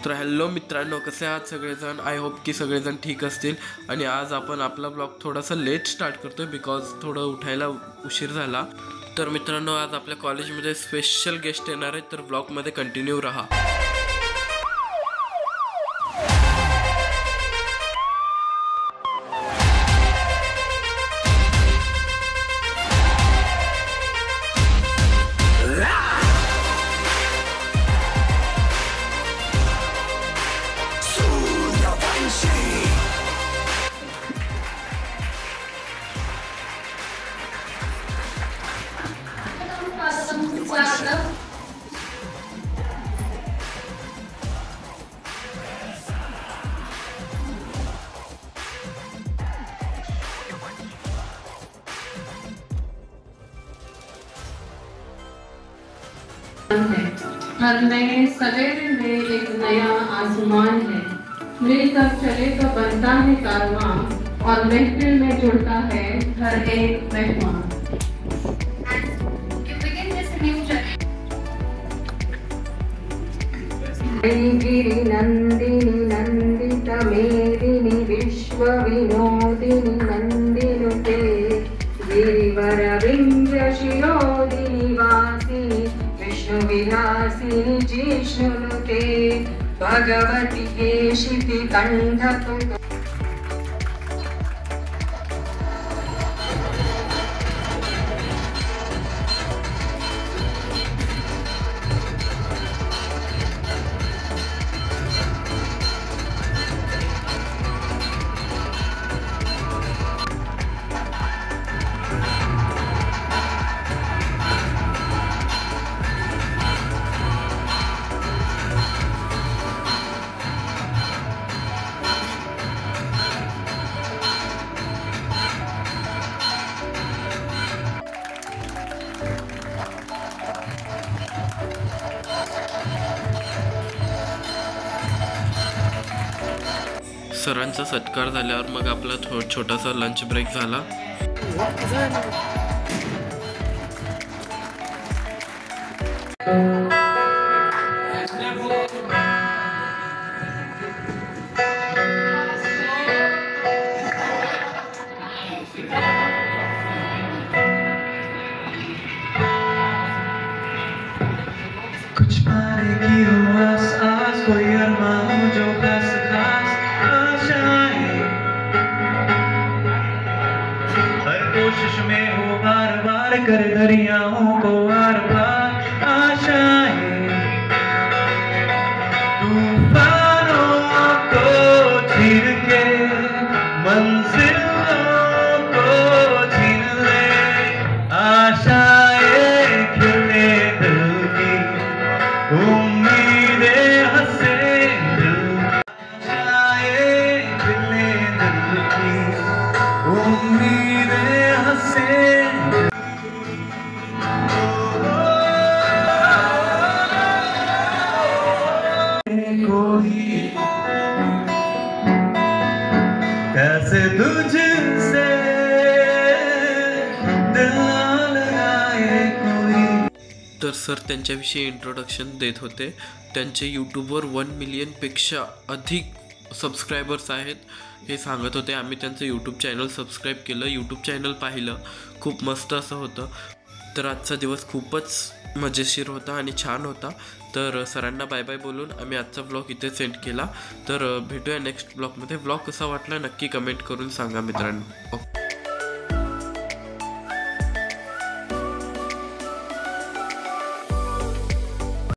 तर हॅलो मित्रांनो, कसे आहात सगळेजण? आय होप की सगळेजण ठीक असतील. आणि आज आपण आपला ब्लॉग थोडासा लेट स्टार्ट करतोय बिकॉज थोडं उठायला उशीर झाला. तर मित्रांनो, आज आपल्या कॉलेजमध्ये स्पेशल गेस्ट येणार आहे, तर ब्लॉगमध्ये कंटिन्यू राहा. हर नए सवेरे में एक नया आसमान है, मिलकर चले तो बनता है कारवां और महफिल में जुड़ता है हर एक मेहमान. गिरि नंदिनी नंदित मेदिनी विश्व विनोदिनी नंदिनुते गिरिवर विंध्य शिरोदिनी वासिनी विष्णु विलासिनी जिष्णुनुते भगवती केशिति कंठ. सरांचा सत्कार झाल्यावर मग आपला छोटासा लंच ब्रेक झाला. कुछ पाने की हो आस कोई अरमान हो जो खास खास आशाएं हर कोशिश में हो बार बार कर दरियाओं को आर पार आशाएं तूफानों को चीर के मंजिलों को छीन ले आशाएं खिले दिल की उम्मीदें हंसे दिल आशाएं खिले दिल की उम्मीदें हंसे कोई कैसे तुझसे दिल लगाए कोई. तर सर त्यांच्याविषयी इंट्रोडक्शन देत होते. त्यांचे यूट्यूबवर 1 मिलियनपेक्षा अधिक सबस्क्रायबर्स आहेत हे सांगत होते. आम्ही त्यांचं यूट्यूब चॅनल सबस्क्राईब केलं, यूट्यूब चॅनल पाहिलं, खूप मस्त असं होतं. तर आजचा दिवस खूपच मजेशीर होता आणि छान होता. तर सरांना बाय बाय बोलून आम्ही आजचा ब्लॉग इथे सेंड केला. तर भेटूया नेक्स्ट ब्लॉगमध्ये. ब्लॉग कसा वाटला नक्की कमेंट करून सांगा मित्रांनो.